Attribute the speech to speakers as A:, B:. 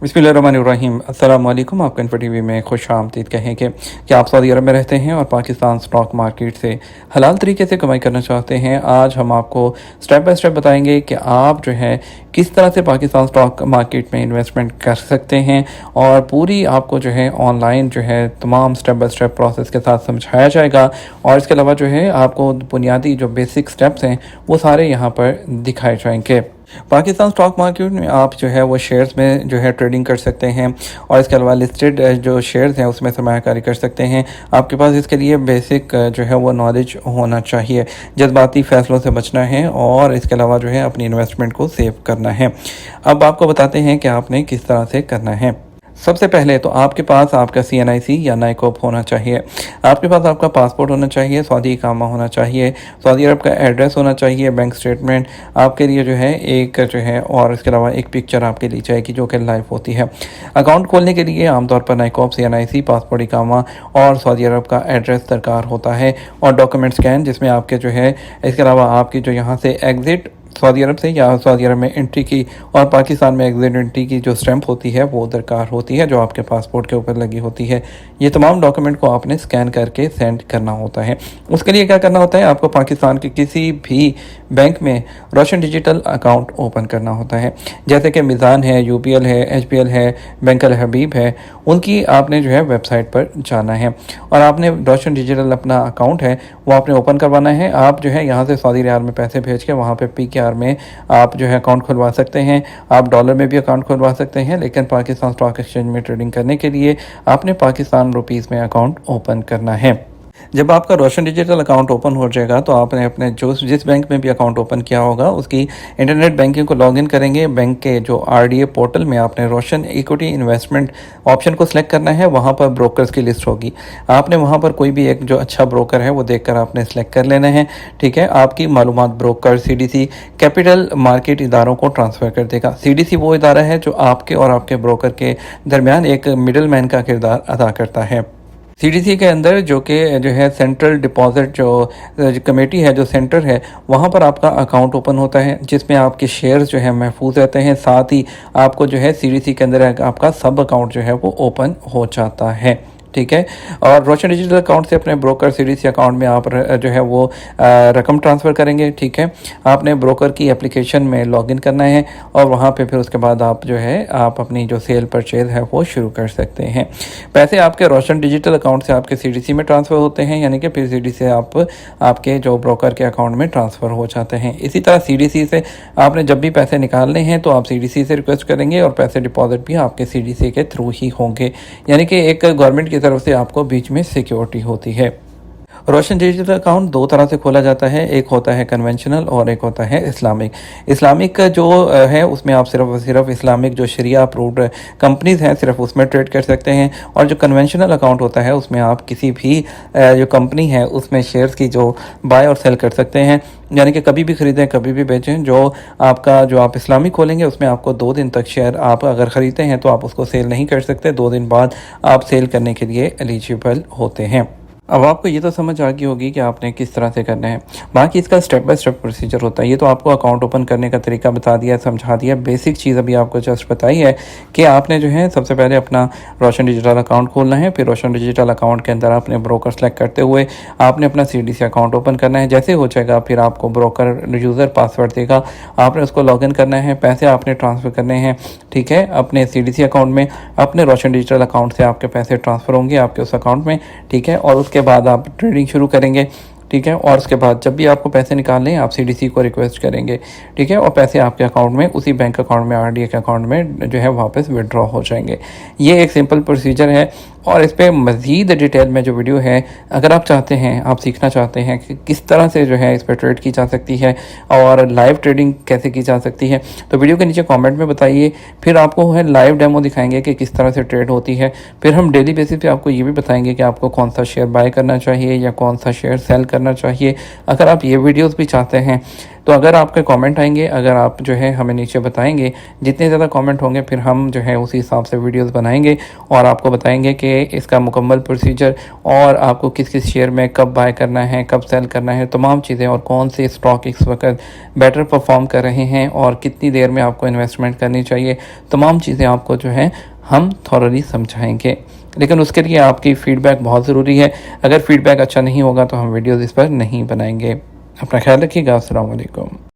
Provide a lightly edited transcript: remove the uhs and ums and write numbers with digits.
A: बिस्मिल्लाहिर्रहमानिर्रहीम। अस्सलाम वालेकुम। आप इन्फो टीवी में खुश आमदीद कहें कि आप सऊदी अरब में रहते हैं और पाकिस्तान स्टॉक मार्केट से हलाल तरीके से कमाई करना चाहते हैं। आज हम आपको स्टेप बाय स्टेप बताएंगे कि आप जो है किस तरह से पाकिस्तान स्टॉक मार्केट में इन्वेस्टमेंट कर सकते हैं और पूरी आपको जो है ऑनलाइन जो है तमाम स्टेप बाय स्टेप प्रोसेस के साथ समझाया जाएगा। और इसके अलावा जो है आपको बुनियादी जो बेसिक स्टेप्स हैं वो सारे यहाँ पर दिखाए जाएंगे। पाकिस्तान स्टॉक मार्केट में आप जो है वो शेयर्स में जो है ट्रेडिंग कर सकते हैं और इसके अलावा लिस्टेड जो शेयर्स हैं उसमें सरमायाकारी कर सकते हैं। आपके पास इसके लिए बेसिक जो है वो नॉलेज होना चाहिए। जज्बाती फ़ैसलों से बचना है और इसके अलावा जो है अपनी इन्वेस्टमेंट को सेव करना है। अब आपको बताते हैं कि आपने किस तरह से करना है। सबसे पहले तो आपके पास आपका CNIC या नाइकोप होना चाहिए। आपके पास आपका पासपोर्ट होना चाहिए, सऊदी इकामा होना चाहिए, सऊदी अरब का एड्रेस होना चाहिए, बैंक स्टेटमेंट आपके लिए जो है एक जो है और इसके अलावा एक पिक्चर आपके लिए चाहिए जो कि लाइव होती है। अकाउंट खोलने के लिए आमतौर पर नाइकोप, CNIC, पासपोर्ट, इकामा और सऊदी अरब का एड्रेस दरकार होता है और डॉक्यूमेंट स्कैन जिसमें आपके जो है इसके अलावा आपकी जो यहाँ से एग्ज़िट सऊदी अरब से या सऊदी अरब में एंट्री की और पाकिस्तान में एग्जिट एंट्री की जो स्टैंप होती है वो दरकार होती है जो आपके पासपोर्ट के ऊपर लगी होती है। ये तमाम डॉक्यूमेंट को आपने स्कैन करके सेंड करना होता है। उसके लिए क्या करना होता है, आपको पाकिस्तान के किसी भी बैंक में रोशन डिजिटल अकाउंट ओपन करना होता है। जैसे कि मिज़ान है, UPL है, HPL है, बैंक अल हबीब है, उनकी आपने जो है वेबसाइट पर जाना है और आपने रोशन डिजिटल अपना अकाउंट है वो आपने ओपन करवाना है। आप जो है यहाँ से सऊदी रियाल में पैसे भेज के वहाँ पे PKR में आप जो है अकाउंट खुलवा सकते हैं। आप डॉलर में भी अकाउंट खुलवा सकते हैं, लेकिन पाकिस्तान स्टॉक एक्सचेंज में ट्रेडिंग करने के लिए आपने पाकिस्तान रुपीज़ में अकाउंट ओपन करना है। जब आपका रोशन डिजिटल अकाउंट ओपन हो जाएगा तो आपने अपने जिस बैंक में भी अकाउंट ओपन किया होगा उसकी इंटरनेट बैंकिंग को लॉगिन करेंगे। बैंक के जो RDA पोर्टल में आपने रोशन इक्विटी इन्वेस्टमेंट ऑप्शन को सिलेक्ट करना है। वहाँ पर ब्रोकर्स की लिस्ट होगी, आपने वहाँ पर कोई भी एक जो अच्छा ब्रोकर है वो देखकर आपने सेलेक्ट कर लेना है। ठीक है, आपकी मालूमात ब्रोकर CDC कैपिटल मार्केट इदारों को ट्रांसफ़र कर देगा। CDC वो इदारा है जो आपके और आपके ब्रोकर के दरमियान एक मिडल मैन का किरदार अदा करता है। CDC के अंदर जो है सेंट्रल डिपॉजिट जो कमेटी है, जो सेंटर है, वहाँ पर आपका अकाउंट ओपन होता है जिसमें आपके शेयर्स जो है महफूज रहते हैं। साथ ही आपको जो है CDC के अंदर आपका सब अकाउंट जो है वो ओपन हो जाता है। ठीक है, और रोशन डिजिटल अकाउंट से अपने ब्रोकर CDC अकाउंट में आप जो है वो रकम ट्रांसफ़र करेंगे। ठीक है, आपने ब्रोकर की एप्लीकेशन में लॉगिन करना है और वहाँ पे फिर उसके बाद आप जो है आप अपनी जो सेल परचेज़ है वो शुरू कर सकते हैं। पैसे आपके रोशन डिजिटल अकाउंट से आपके CDC में ट्रांसफ़र होते हैं, यानी कि फिर CDC से आपके जो ब्रोकर के अकाउंट में ट्रांसफ़र हो जाते हैं। इसी तरह CDC से आपने जब भी पैसे निकालने हैं तो आप CDC से रिक्वेस्ट करेंगे और पैसे डिपॉजिट भी आपके CDC के थ्रू ही होंगे, यानी कि एक गवर्नमेंट की तरफ से आपको बीच में सिक्योरिटी होती है। रोशन डिजिटल अकाउंट दो तरह से खोला जाता है, एक होता है कन्वेंशनल और एक होता है इस्लामिक। इस्लामिक जो है उसमें आप सिर्फ इस्लामिक जो शरिया अप्रूव्ड कंपनीज़ हैं सिर्फ उसमें ट्रेड कर सकते हैं, और जो कन्वेंशनल अकाउंट होता है उसमें आप किसी भी जो कंपनी है उसमें शेयर्स की जो बाय और सेल कर सकते हैं, यानी कि कभी भी ख़रीदें कभी भी बेचें। जो आप इस्लामिक खोलेंगे उसमें आपको 2 दिन तक शेयर आप अगर ख़रीदते हैं तो आप उसको सेल नहीं कर सकते, 2 दिन बाद आप सेल करने के लिए एलिजिबल होते हैं। अब आपको ये तो समझ आ गई होगी कि आपने किस तरह से करना है। बाकी इसका स्टेप बाय स्टेप प्रोसीजर होता है। ये तो आपको अकाउंट ओपन करने का तरीका बता दिया, समझा दिया। बेसिक चीज़ अभी आपको जस्ट बताई है कि आपने जो है सबसे पहले अपना रोशन डिजिटल अकाउंट खोलना है। फिर रोशन डिजिटल अकाउंट के अंदर आपने ब्रोकर सेलेक्ट करते हुए आपने अपना CDC अकाउंट ओपन करना है। जैसे हो जाएगा फिर आपको ब्रोकर यूज़र पासवर्ड देगा, आपने उसको लॉगिन करना है, पैसे आपने ट्रांसफ़र करने हैं। ठीक है, अपने CDC अकाउंट में अपने रोशन डिजिटल अकाउंट से आपके पैसे ट्रांसफ़र होंगे आपके उस अकाउंट में। ठीक है, और उसके बाद आप ट्रेडिंग शुरू करेंगे। ठीक है, और उसके बाद जब भी आपको पैसे निकालने हैं आप CDC को रिक्वेस्ट करेंगे। ठीक है, और पैसे आपके अकाउंट में उसी बैंक अकाउंट में RDA के अकाउंट में जो है वापस विड्रॉ हो जाएंगे। ये एक सिंपल प्रोसीजर है और इस पर मज़ीद डिटेल में जो वीडियो है, अगर आप चाहते हैं, आप सीखना चाहते हैं कि किस तरह से जो है इस पर ट्रेड की जा सकती है और लाइव ट्रेडिंग कैसे की जा सकती है, तो वीडियो के नीचे कमेंट में बताइए। फिर आपको है लाइव डेमो दिखाएंगे कि किस तरह से ट्रेड होती है। फिर हम डेली बेसिस पे आपको ये भी बताएंगे कि आपको कौन सा शेयर बाय करना चाहिए या कौन सा शेयर सेल करना चाहिए। अगर आप ये वीडियोस भी चाहते हैं तो अगर आपके कमेंट आएंगे, अगर आप जो है हमें नीचे बताएंगे, जितने ज़्यादा कमेंट होंगे फिर हम जो है उसी हिसाब से वीडियोस बनाएंगे और आपको बताएंगे कि बताएंगे इसका मुकम्मल प्रोसीजर और आपको किस किस शेयर में कब बाय करना है, कब सेल करना है, तमाम चीज़ें, और कौन से स्टॉक इस वक्त बेटर परफॉर्म कर रहे हैं और कितनी देर में आपको इन्वेस्टमेंट करनी चाहिए, तमाम चीज़ें आपको जो है हम थॉरली समझाएंगे। लेकिन उसके लिए आपकी फ़ीडबैक बहुत ज़रूरी है। अगर फ़ीडबैक अच्छा नहीं होगा तो हम वीडियोज़ इस पर नहीं बनाएंगे। अपना ख्याल रखिएगा। अस्सलाम वालेकुम।